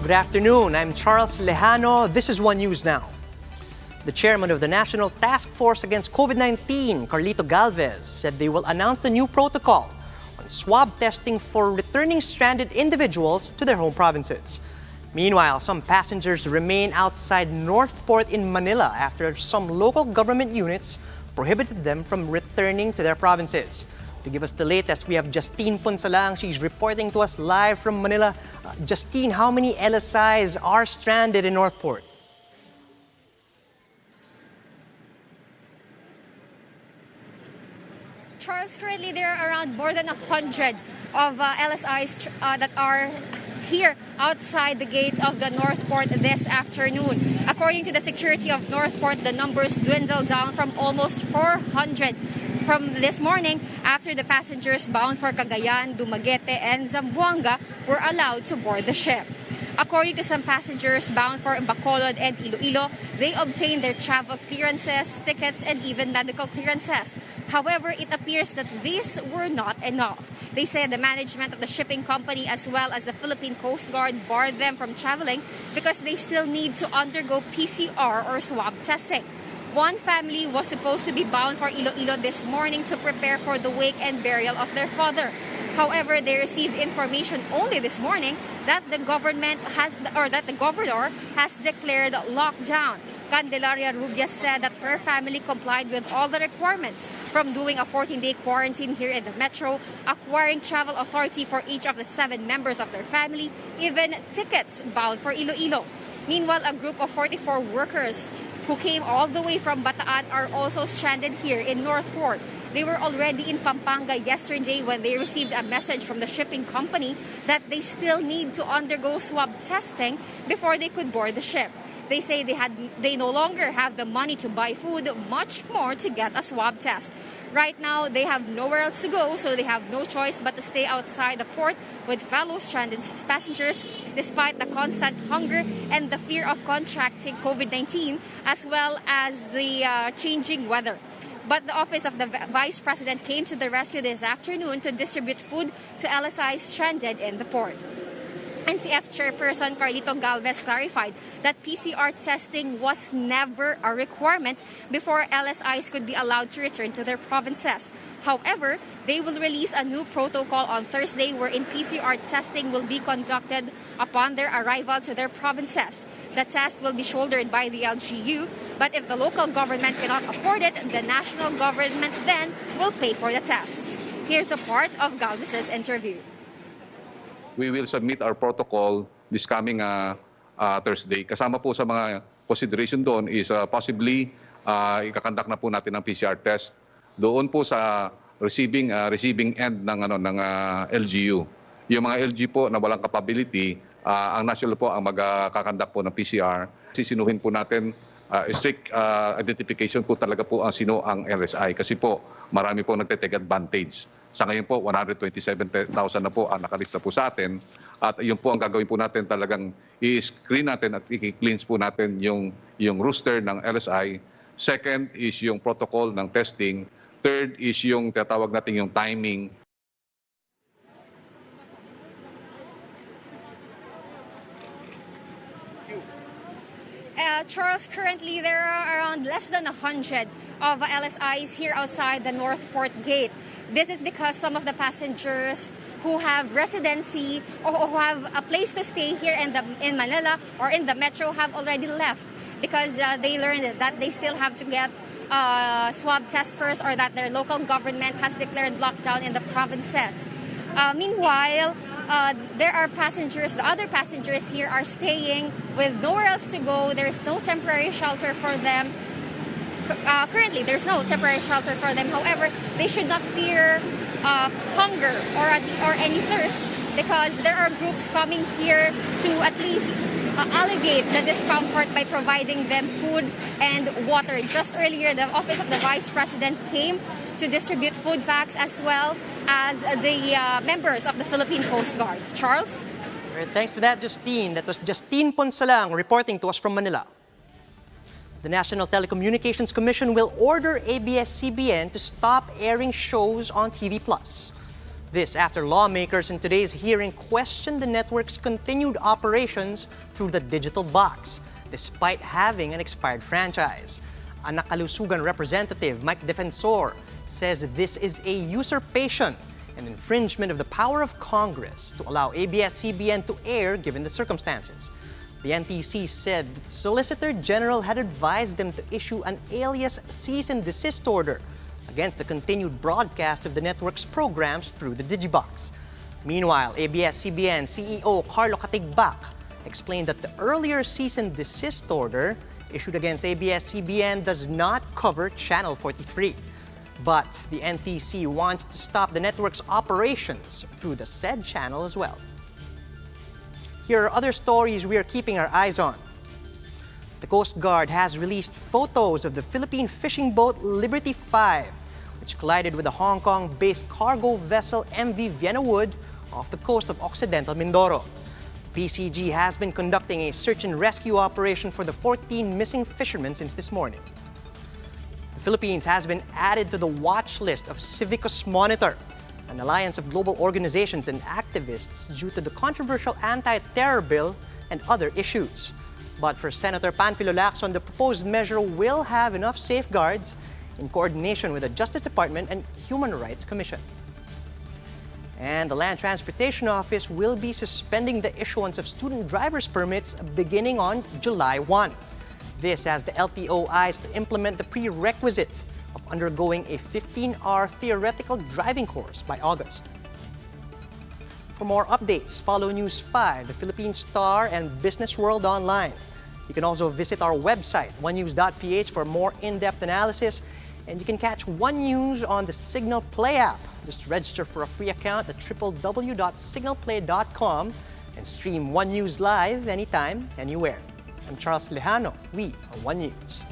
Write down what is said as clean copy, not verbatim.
Good afternoon. I'm Charles Lejano. This is One News Now. The chairman of the National Task Force Against COVID-19, Carlito Galvez, said they will announce the new protocol on swab testing for returning stranded individuals to their home provinces. Meanwhile, some passengers remain outside Northport in Manila after some local government units prohibited them from returning to their provinces. To give us the latest, we have Justine Punsalang. She's reporting to us live from Manila. Justine, how many LSIs are stranded in Northport? Charles, currently there are around more than 100 of LSIs that are here outside the gates of the Northport this afternoon. According to the security of Northport, the numbers dwindled down from almost 400 from this morning after the passengers bound for Cagayan, Dumaguete, and Zamboanga were allowed to board the ship. According to some passengers bound for Bacolod and Iloilo, they obtained their travel clearances, tickets, and even medical clearances. However, it appears that these were not enough. They said the management of the shipping company as well as the Philippine Coast Guard barred them from traveling because they still need to undergo PCR or swab testing. One family was supposed to be bound for Iloilo this morning to prepare for the wake and burial of their father. However, they received information only this morning that the governor has declared lockdown. Candelaria Rubias said that her family complied with all the requirements, from doing a 14-day quarantine here in the metro, acquiring travel authority for each of the 7 members of their family, even tickets bound for Iloilo. Meanwhile, a group of 44 workers who came all the way from Bataan are also stranded here in Northport. They were already in Pampanga yesterday when they received a message from the shipping company that they still need to undergo swab testing before they could board the ship. They say they no longer have the money to buy food, much more to get a swab test. Right now, they have nowhere else to go, so they have no choice but to stay outside the port with fellow stranded passengers, despite the constant hunger and the fear of contracting COVID-19, as well as the changing weather. But the office of the Vice President came to the rescue this afternoon to distribute food to LSIs stranded in the port. NTF Chairperson Carlito Galvez clarified that PCR testing was never a requirement before LSIs could be allowed to return to their provinces. However, they will release a new protocol on Thursday wherein PCR testing will be conducted upon their arrival to their provinces. The test will be shouldered by the LGU, but if the local government cannot afford it, the national government then will pay for the tests. Here's a part of Galvez's interview. We will submit our protocol this coming Thursday. Kasama po sa mga consideration doon is possibly ikakandak na po natin ang PCR test doon po sa receiving end ng LGU. Yung mga LG po na walang capability, ang national po ang magkakandak po ng PCR. Sisinuhin po natin strict identification po talaga po ang sino ang LSI kasi po marami po nagte-take advantage. Sa ngayon po, 127,000 na po ang nakalista po sa atin. At yun po ang gagawin po natin talagang i-screen natin at i-cleanse po natin yung roster ng LSI. Second is yung protocol ng testing. Third is yung tinatawag natin yung timing. Charles, currently there are around less than 100 of LSIs here outside the Northport gate. This is because some of the passengers who have residency or who have a place to stay here in Manila or in the metro have already left because they learned that they still have to get swab test first or that their local government has declared lockdown in the provinces. Meanwhile, there are passengers, the other passengers here are staying with nowhere else to go. There's no temporary shelter for them. Currently, there's no temporary shelter for them. However, they should not fear hunger or any thirst because there are groups coming here to at least alleviate the discomfort by providing them food and water. Just earlier, the Office of the Vice President came to distribute food packs as well as the members of the Philippine Coast Guard. Charles? All right, thanks for that, Justine. That was Justine Ponsalang reporting to us from Manila. The National Telecommunications Commission will order ABS-CBN to stop airing shows on TV+. This after lawmakers in today's hearing questioned the network's continued operations through the digital box, despite having an expired franchise. A Nakalusugan representative, Mike Defensor, says this is a usurpation and infringement of the power of Congress to allow ABS-CBN to air given the circumstances. The NTC said the Solicitor General had advised them to issue an alias cease and desist order against the continued broadcast of the network's programs through the Digibox. Meanwhile, ABS-CBN CEO Carlo Katigbak explained that the earlier cease and desist order issued against ABS-CBN does not cover Channel 43. But the NTC wants to stop the network's operations through the said channel as well. Here are other stories we are keeping our eyes on. The Coast Guard has released photos of the Philippine fishing boat Liberty 5, which collided with a Hong Kong-based cargo vessel MV Vienna Wood off the coast of Occidental Mindoro. PCG has been conducting a search and rescue operation for the 14 missing fishermen since this morning. The Philippines has been added to the watch list of Civicus Monitor, an alliance of global organizations and activists due to the controversial anti-terror bill and other issues. But for Senator Panfilo Lacson, the proposed measure will have enough safeguards in coordination with the Justice Department and Human Rights Commission. And the Land Transportation Office will be suspending the issuance of student driver's permits beginning on July 1. This as the LTO eyes to implement the prerequisite of undergoing a 15-hour theoretical driving course by August. For more updates, follow News 5, the Philippine Star, and Business World online. You can also visit our website, onenews.ph, for more in-depth analysis. And you can catch One News on the Signal Play app. Just register for a free account at www.signalplay.com and stream One News live anytime, anywhere. I'm Charles Lejano. We are One News.